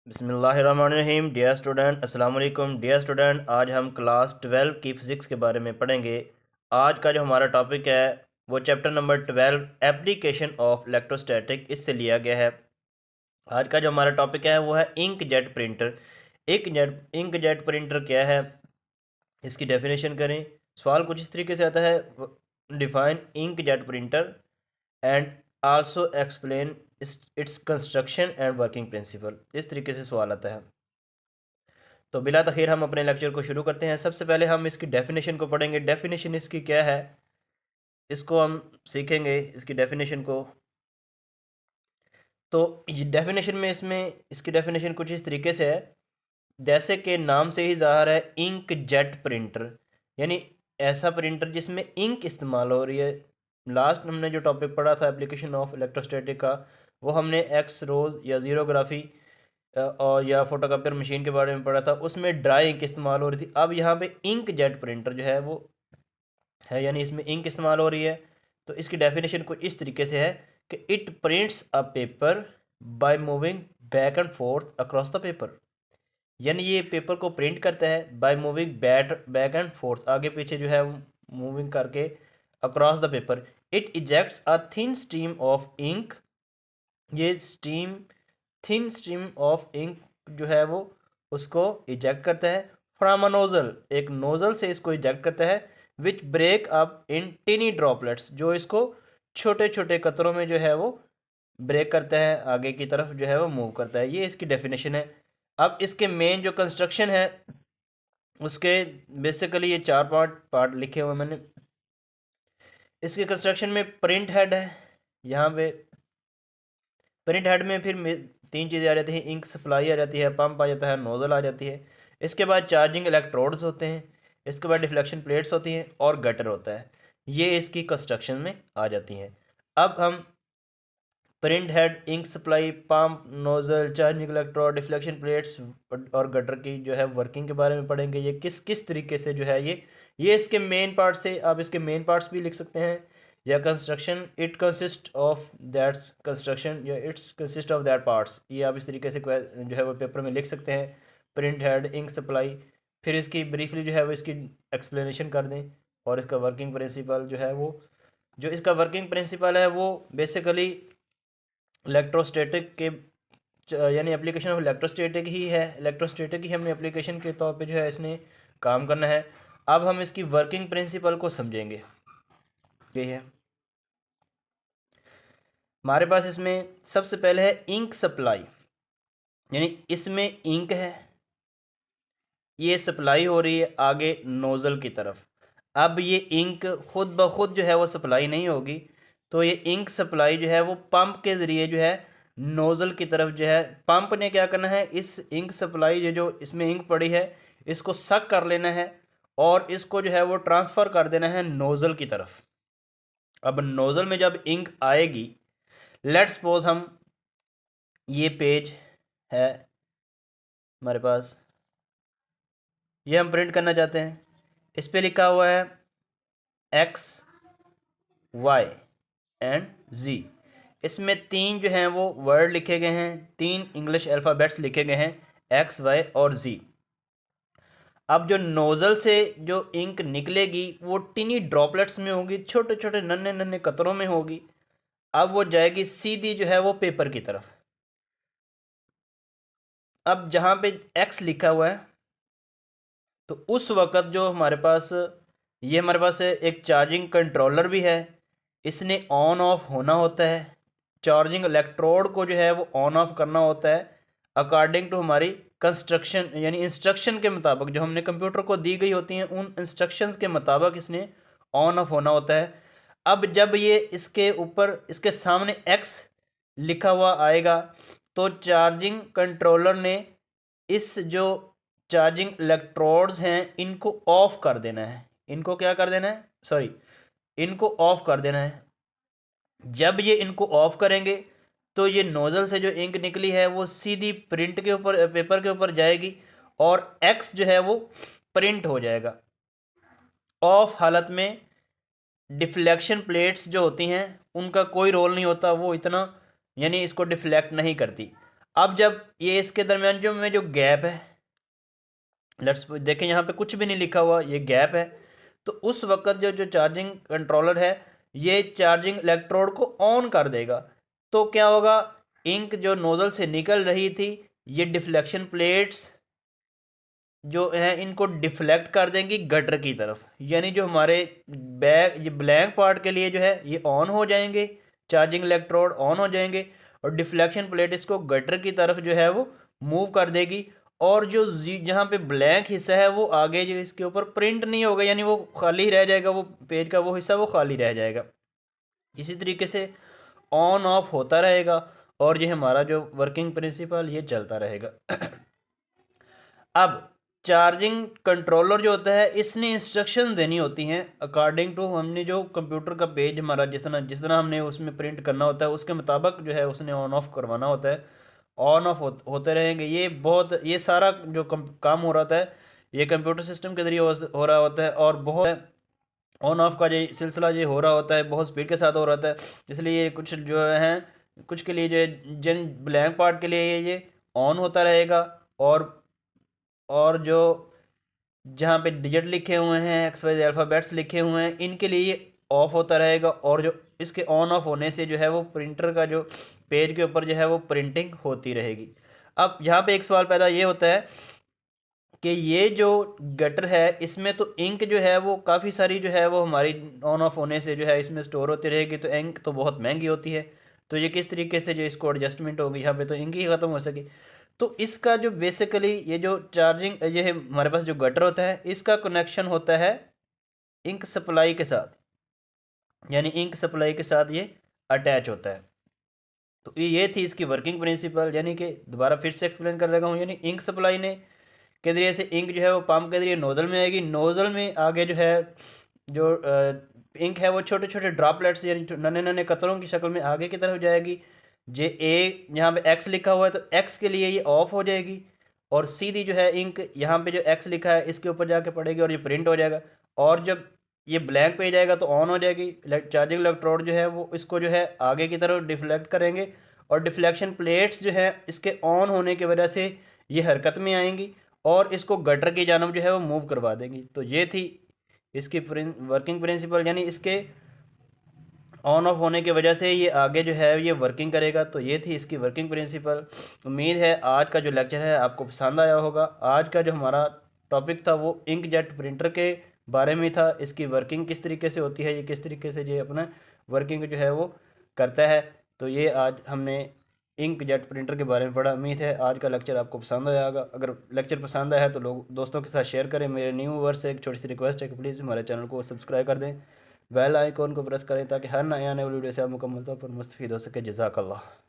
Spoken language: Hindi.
बिस्मिल्लाहिर्रहमानिर्रहीम। डियर स्टूडेंट, अस्सलाम वालेकुम। डियर स्टूडेंट, आज हम क्लास 12 की फ़िज़िक्स के बारे में पढ़ेंगे। आज का जो हमारा टॉपिक है वो chapter number 12 application of electrostatic, इससे लिया गया है। आज का जो हमारा टॉपिक है वो है ink jet printer. Ink jet printer क्या है, इसकी डेफिनेशन करें। सवाल कुछ इस तरीके से आता है, define ink jet printer and also explain its construction and working principle. इस तरीके से सवाल आता है। तो बिला तखीर हम अपने लेक्चर को शुरू करते हैं। सबसे पहले हम इसकी डेफिनेशन को पढ़ेंगे। डेफिनेशन इसकी क्या है, इसको हम सीखेंगे, इसकी डेफिनेशन को। तो ये डेफिनेशन में इसकी डेफिनेशन कुछ इस तरीके से है, जैसे कि नाम से ही ज़ाहिर है, इंक जेट प्रिंटर यानी ऐसा प्रिंटर जिसमें इंक इस्तेमाल हो रही है। लास्ट हमने जो टॉपिक पढ़ा था एप्लीकेशन ऑफ इलेक्ट्रोस्टैटिक का, वो हमने एक्स रोज या ज़ीरोग्राफी और या फोटोकॉपियर मशीन के बारे में पढ़ा था। उसमें ड्राई इंक इस्तेमाल हो रही थी। अब यहाँ पे इंक जेट प्रिंटर जो है वो है, यानी इसमें इंक इस्तेमाल हो रही है। तो इसकी डेफिनेशन कुछ इस तरीके से है कि it prints a paper by moving back and forth across the paper. यानी ये पेपर को प्रिंट करता है by moving back and forth, आगे पीछे जो है मूविंग करके across the paper. It ejects a thin stream of ink. ये थिन स्ट्रीम ऑफ इंक जो है वो उसको इजेक्ट करता है फ्रॉम अ नोजल, एक नोजल से इसको इजेक्ट करता है, which break up in टिनी droplets, जो इसको छोटे छोटे कतरों में जो है वो ब्रेक करता है, आगे की तरफ जो है वो मूव करता है। ये इसकी डेफिनेशन है। अब इसके मेन जो कंस्ट्रक्शन है उसके बेसिकली ये चार पार्ट लिखे हुए मैंने। इसके कंस्ट्रक्शन में प्रिंट हेड है, यहाँ पे प्रिंट हेड में फिर तीन चीज़ें आ जाती हैं। इंक सप्लाई आ जाती है, पंप आ जाता है, नोज़ल आ जाती है। इसके बाद चार्जिंग इलेक्ट्रोड्स होते हैं, इसके बाद डिफ्लेक्शन प्लेट्स होती हैं और गटर होता है। ये इसकी कंस्ट्रक्शन में आ जाती हैं। अब हम print head, ink supply, pump, nozzle, charging electrode, deflection plates और गटर की जो है वर्किंग के बारे में पढ़ेंगे। ये किस किस तरीके से जो है ये इसके मेन पार्ट से, आप इसके मेन पार्ट्स भी लिख सकते हैं या construction, it consist of that's construction या it's consist of that parts, ये आप इस तरीके से जो है वो पेपर में लिख सकते हैं। प्रिंट हेड, इंक सप्लाई, फिर इसकी ब्रीफली जो है वो इसकी एक्सप्लेनेशन कर दें। और इसका वर्किंग प्रिंसिपल जो है वो, जो इसका वर्किंग प्रिंसिपल है वो बेसिकली इलेक्ट्रोस्टैटिक के यानी एप्लीकेशन ऑफ इलेक्ट्रोस्टैटिक ही है। इलेक्ट्रोस्टैटिक ही हमने एप्लीकेशन के तौर पे जो है इसने काम करना है। अब हम इसकी वर्किंग प्रिंसिपल को समझेंगे। ये है हमारे पास, इसमें सबसे पहले है इंक सप्लाई, यानी इसमें इंक है, ये सप्लाई हो रही है आगे नोज़ल की तरफ। अब ये इंक खुद ब खुद जो है वो सप्लाई नहीं होगी, तो ये इंक सप्लाई जो है वो पंप के ज़रिए जो है नोज़ल की तरफ जो है, पंप ने क्या करना है, इस इंक सप्लाई जो इसमें इंक पड़ी है इसको सक कर लेना है और इसको जो है वो ट्रांसफ़र कर देना है नोज़ल की तरफ। अब नोज़ल में जब इंक आएगी, लेट्स सपोज हम, ये पेज है हमारे पास, ये हम प्रिंट करना चाहते हैं। इस पे लिखा हुआ है एक्स, वाई एंड जी। इसमें तीन जो हैं वो वर्ड लिखे गए हैं, तीन इंग्लिश अल्फ़ाबेट्स लिखे गए हैं, एक्स, वाई और जी। अब जो नोज़ल से जो इंक निकलेगी वो टिनी ड्रॉपलेट्स में होगी, छोटे छोटे नन्हे नन्हे कतरों में होगी। अब वो जाएगी सीधी जो है वो पेपर की तरफ। अब जहाँ पे एक्स लिखा हुआ है, तो उस वक़्त जो हमारे पास, ये हमारे पास एक चार्जिंग कंट्रोलर भी है, इसने ऑन ऑफ होना होता है। चार्जिंग इलेक्ट्रोड को जो है वो ऑन ऑफ करना होता है अकॉर्डिंग टू हमारी कंस्ट्रक्शन, यानी इंस्ट्रक्शन के मुताबिक जो हमने कंप्यूटर को दी गई होती हैं, उन इंस्ट्रक्शंस के मुताबिक इसने ऑन ऑफ होना होता है। अब जब ये इसके ऊपर, इसके सामने एक्स लिखा हुआ आएगा, तो चार्जिंग कंट्रोलर ने इस जो चार्जिंग इलेक्ट्रोड्स हैं इनको ऑफ कर देना है। इनको क्या कर देना है, सॉरी, इनको ऑफ कर देना है। जब ये इनको ऑफ करेंगे तो ये नोज़ल से जो इंक निकली है वो सीधी प्रिंट के ऊपर, पेपर के ऊपर जाएगी और एक्स जो है वो प्रिंट हो जाएगा। ऑफ हालत में डिफ्लेक्शन प्लेट्स जो होती हैं उनका कोई रोल नहीं होता, वो इतना यानी इसको डिफ्लेक्ट नहीं करती। अब जब ये इसके दरमियान जो गैप है, लेट्स देखें यहाँ पे कुछ भी नहीं लिखा हुआ, ये गैप है, तो उस वक्त जो चार्जिंग कंट्रोलर है ये चार्जिंग इलेक्ट्रोड को ऑन कर देगा। तो क्या होगा, इंक जो नोज़ल से निकल रही थी ये डिफ्लेक्शन प्लेट्स जो है इनको डिफ्लेक्ट कर देंगी गटर की तरफ, यानी जो हमारे बैक ये ब्लैंक पार्ट के लिए जो है ये ऑन हो जाएंगे, चार्जिंग इलेक्ट्रोड ऑन हो जाएंगे और डिफ्लेक्शन प्लेट इसको गटर की तरफ जो है वो मूव कर देगी। और जो जहाँ पे ब्लैंक हिस्सा है वो आगे जो इसके ऊपर प्रिंट नहीं होगा, यानी वो खाली रह जाएगा, वो पेज का वो हिस्सा वो खाली रह जाएगा। इसी तरीके से ऑन ऑफ होता रहेगा और ये हमारा जो वर्किंग प्रिंसिपल ये चलता रहेगा। अब चार्जिंग कंट्रोलर जो होता है इसने इंस्ट्रक्शन देनी होती हैं अकॉर्डिंग टू हमने जो कंप्यूटर का पेज हमारा जिस तरह हमने उसमें प्रिंट करना होता है उसके मुताबिक जो है उसने ऑन ऑफ करवाना होता है। ऑन ऑफ होते रहेंगे, ये सारा जो काम हो रहा है ये कंप्यूटर सिस्टम के ज़रिए हो रहा होता है और बहुत ऑन ऑफ का जो सिलसिला ये हो रहा होता है बहुत स्पीड के साथ हो रहा है। इसलिए ये कुछ जो है कुछ के लिए जो है जिन ब्लैंक पार्ट के लिए ये ऑन होता रहेगा और जो जहाँ पे डिजिट लिखे हुए हैं XYZ अल्फ़ाबेट्स लिखे हुए हैं इनके लिए ये ऑफ होता रहेगा। और जो इसके ऑन ऑफ होने से जो है वो प्रिंटर का जो पेज के ऊपर जो है वो प्रिंटिंग होती रहेगी। अब यहाँ पे एक सवाल पैदा ये होता है कि ये जो गटर है इसमें तो इंक जो है वो काफ़ी सारी जो है वो हमारी ऑन ऑफ होने से जो है इसमें स्टोर होती रहेगी, तो इंक तो बहुत महंगी होती है, तो ये किस तरीके से जो इसको एडजस्टमेंट होगी, यहाँ पे तो इंक ही ख़त्म हो सके। तो इसका जो बेसिकली ये जो चार्जिंग ये है हमारे पास जो गटर होता है इसका कनेक्शन होता है इंक सप्लाई के साथ, यानी इंक सप्लाई के साथ ये अटैच होता है। तो ये थी इसकी वर्किंग प्रिंसिपल, यानी कि दोबारा फिर से एक्सप्लेन कर रहा हूँ, यानी इंक सप्लाई ने के ज़रिए से इंक जो है वो पंप के ज़रिए नोज़ल में आएगी, नोज़ल में आगे जो है जो इंक है वो छोटे छोटे ड्रॉपलेट्स यानी नन्हे नन्हे कतरों की शक्ल में आगे की तरफ जाएगी। जे ए यहाँ पे एक्स लिखा हुआ है तो एक्स के लिए ये ऑफ हो जाएगी और सीधी जो है इंक यहाँ पे जो एक्स लिखा है इसके ऊपर जाके पड़ेगी और ये प्रिंट हो जाएगा। और जब ये ब्लैंक पे जाएगा तो ऑन हो जाएगी, चार्जिंग इलेक्ट्रोड जो है वो इसको जो है आगे की तरफ डिफ्लेक्ट करेंगे और डिफ्लेक्शन प्लेट्स जो है इसके ऑन होने की वजह से ये हरकत में आएंगी और इसको गटर की जानब जो है वो मूव करवा देंगी। तो ये थी इसकी वर्किंग प्रिंसिपल, यानी इसके ऑन ऑफ होने की वजह से ये आगे जो है ये वर्किंग करेगा। तो ये थी इसकी वर्किंग प्रिंसिपल। उम्मीद है आज का जो लेक्चर है आपको पसंद आया होगा। आज का जो हमारा टॉपिक था वो इंकजेट प्रिंटर के बारे में था, इसकी वर्किंग किस तरीके से होती है, ये किस तरीके से ये अपना वर्किंग जो है वो करता है। तो ये आज हमने इंकजेट प्रिंटर के बारे में पढ़ा। उम्मीद है आज का लेक्चर आपको पसंद आया होगा। अगर लेक्चर पसंद आया है तो लोग दोस्तों के साथ शेयर करें। मेरे न्यू व्यूअर्स से एक छोटी सी रिक्वेस्ट है कि प्लीज़ हमारे चैनल को सब्सक्राइब कर दें, बेल आइकॉन को प्रेस करें ताकि हर नए आने वाली वीडियो से आप मुकम्मल तौर पर मुस्तफ़ीद हो सके। जज़ाकल्लाह।